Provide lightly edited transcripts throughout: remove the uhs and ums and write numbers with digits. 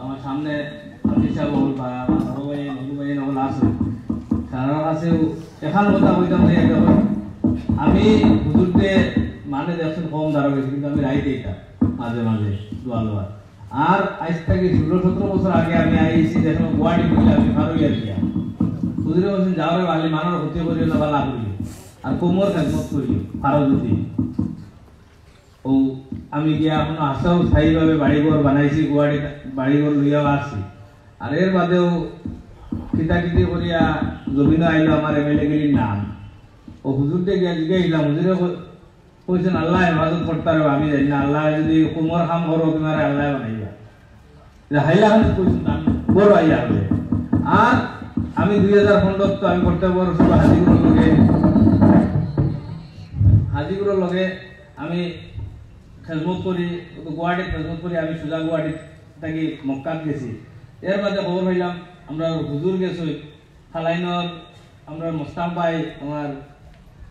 আমার সামনে হাফিজ সাহেব হল বা বড় ভাই নুরু ভাই হল আছে তার কাছেও এখন কথা কইতাম না একেবারে আমি হুজুরকে মানে দেখছেন কম দাঁড়া গেছি কিন্তু আমি রাইতে এটা মাঝে মাঝে দোয়া দোয়া আর আজ থেকে 16-17 বছর আগে আমি আইছি যখন গুয়াহাটি বলে আমি ফারুইয়া গিয়া হুজুরে বলছেন যাওয়ার বালি মানার হতে করিও না বালা করিও আর কোমর খেদমত করিও ফারো যদি ও আমি গিয়া এখন আসাও স্থায়ীভাবে বাড়িঘর বানাইছি গুয়াহাটি বাড়িঘর লইয়াও আসছি আর এর বাদেও কিতাকিতি করিয়া জমিনও আইলো আমার এমএলএ গিরির নাম ও হুজুরকে গিয়া জিজ্ঞাসলাম হুজুরে কইছেন আল্লাহ হেফাজত করতে পারবে আমি জানি না আল্লাহ যদি কোমর খাম করো তোমার আল্লাহ বানাইবা হাইলা খান কইছেন বড় আইয়া হবে আর আমি 2015 তো আমি করতে বড় সব হাজিগুলোর লগে আমি খেজমত করি গুয়াহাটি খেজমত করি আমি সোজা গুয়াহাটি থাকি মক্কাত গেছি এর মাঝে খবর হইলাম আমরা হুজুর গেছি ফালাইনর আমরা মোস্তাক ভাই আমার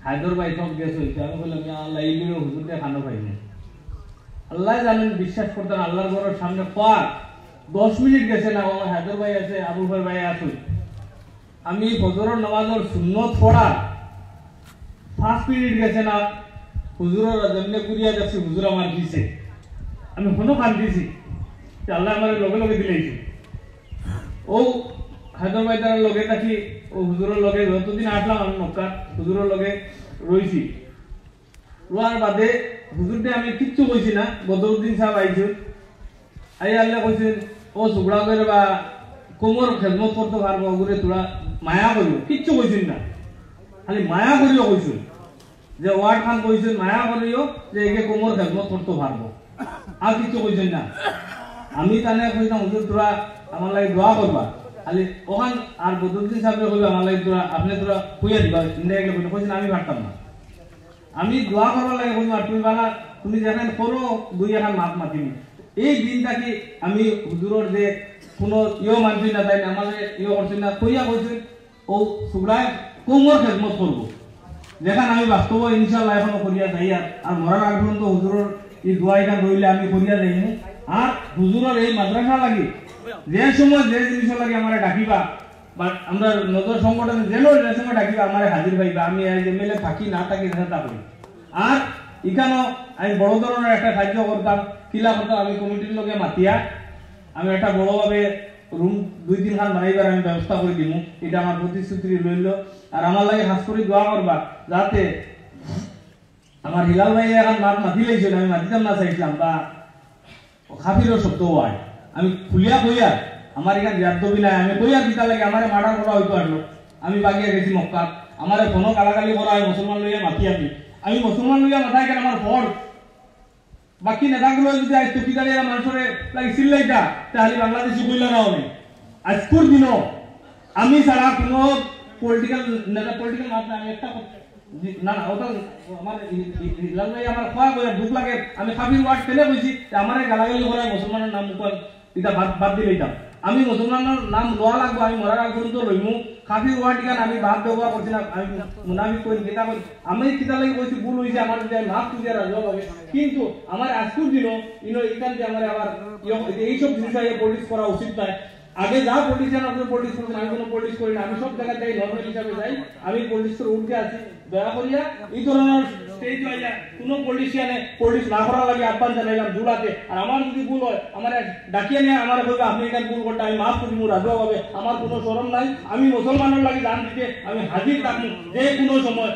হায়দর ভাই সব গেছি আমি বললাম আল্লাহ এই হুজুরকে খানো পাইনি আল্লাহ জানেন বিশ্বাস করতেন আল্লাহর ঘরের সামনে পার 10 মিনিট গেছে না আমার হায়দর ভাই আছে আবু ভাই আছে আমি ফজরের নামাজের সুন্নত পড়া 5 মিনিট গেছে না হুজুরের জন্য কুরিয়া যাচ্ছি হুজুর আমার দিছে আমি কোনো কান দিছি আল্লাহ আমার লগে লগে দিলেইছে ও হায়দর ভাই তার লগে থাকি ও হুজুরের লগে যতদিন আসলাম আমি মক্কা হুজুরের লগে রইছি রোয়ার বাদে হুজুরকে আমি কিচ্ছু কইছি না বদরুদ্দিন সাহেব আইছে আই আল্লাহ কইছেন ও ঝগড়া করে বা কোমর খেদমত করতে পারবো ওগুলো তোরা মায়া করিও কিচ্ছু কইছেন না খালি মায়া করিও কইছেন যে ওয়ার্ড খান কইছেন মায়া করিও যে একে কোমর খেদমত করতে পারবো আর কিছু কইছেন না আমি তানে কইতাম হুজুর তোরা আমার লাগে দোয়া করবা খালি ওখান আর বদরুদ্দিন সাহেব কইবা আমার লাগে তোরা আপনি তোরা কইয়া দিবা ইনডাইরেক্টলি কইছেন আমি পারতাম না আমি দোয়া করবার লাগে কইবা তুমি বালা তুমি যেখানে করো দুই এখন মাপ মাতিনি এই দিনটা কি আমি হুজুরের যে কোনো মানছি না তাই আমাদের করছি না কইয়া কইছেন ও সুগড়ায় কোমর খেদমত করবো যেখানে আমি বাস্তব ইনশাল্লাহ এখনো করিয়া যাই আর মরার আগ পর্যন্ত হুজুরের এই দোয়াইটা রইলে আমি করিয়া যাইনি আর হুজুরের এই মাদ্রাসা লাগি যে সময় যে জিনিস লাগে আমার ডাকিবা বা আমরা নজর সংগঠনে যে সময় ডাকিবা আমার হাজির পাইবা আমি এমএলএ থাকি না থাকি তা করি আর এখানেও আমি বড় ধরনের একটা সাহায্য করতাম কিলা করতাম আমি কমিটির লগে মাতিয়া আমি একটা বড়ভাবে রুম 2-3 খান বানাইবার আমি ব্যবস্থা করে দিব এটা আমার প্রতিশ্রুতি রইল আর আমার লাগে খাস করে দোয়া করবা যাতে আমার হিলাল ভাই এখন মাত মাতি লাইছিল আমি মাতিতাম না চাইছিলাম বা খাফিরও শব্দ হয় আমি খুলিয়া কইয়া আমার এখানে বিয়াদবি নাই আমি কইয়া দিতা লাগে আমার মার্ডার করা হইতো আসলো আমি বাগিয়া গেছি মক্কা আমার কোনো গালাগালি করা হয় মুসলমান লইয়া মাতি আমি মুসলমান লইয়া মাথায় কেন আমার ফর বাকি নেতাগুলো যদি আজ টুকিদারিয়া মানুষের লাগে চিল্লাইটা তাহলে বাংলাদেশি বইলা না হবে আজকের দিনও আমি ছাড়া কোনো পলিটিক্যাল নেতা পলিটিক্যাল মাত্রা আমি একটা না না ওটা আমার হিলাল ভাই আমার খোয়া বলে দুঃখ লাগে আমি খাবির ওয়ার্ড ফেলে বলছি আমার গালাগালি করায় মুসলমানের নাম মুখ এটা বাদ দিলেইতাম আমি মুসলমানের নাম লওয়া লাগবো আমি মরার আগ পর্যন্ত লইমু খাবির ওয়ার্ড ইখান আমি বাদ ব্যবহার করছি না আমি মুনাফিক করি কিতা করি আমি কিতা লাগে বলছি ভুল হয়েছে আমার যদি মাফ খুঁজে রাখবো হবে কিন্তু আমার আজকের দিনও এখান যে আমার আবার এইসব জিনিস পলিটিক্স করা উচিত নয় আগে যা পলিটিশিয়ান আপনার পলিটিক্স করছেন আমি কোনো পলিটিক্স করি না আমি সব জায়গায় যাই নর্মাল হিসাবে যাই আমি পলিটিক্সের উঠে আছি দয়া করিয়া এই ধরনের স্টেজ লাইয়া কোনো পলিটিশিয়ানে পলিটিক্স না করার লাগে আহ্বান জানাইলাম জুড়াতে আর আমার যদি ভুল হয় আমার ডাকিয়ে নিয়ে আমার বলবে আপনি এখানে ভুল করতে আমি মাফ করি রাজুয়া হবে আমার কোনো শরম নাই আমি মুসলমানের লাগে জান দিতে আমি হাজির থাকবো যে কোনো সময়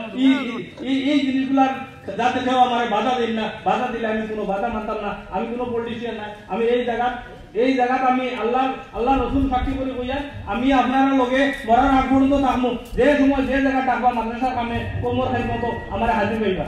এই জিনিসগুলার যাতে কেউ আমার বাধা দিন না বাধা দিলে আমি কোনো বাধা মানতাম না আমি কোনো পলিটিশিয়ান নাই আমি এই জায়গা আমি আল্লাহ রসুল সাক্ষী করে কইয়া আমি আপনারা লগে মরার আগ পর্যন্ত থাকবো যে সময় যে জায়গা ডাকবা মাদ্রাসার কামে কোমর খেদমত আমার হাজির হইবা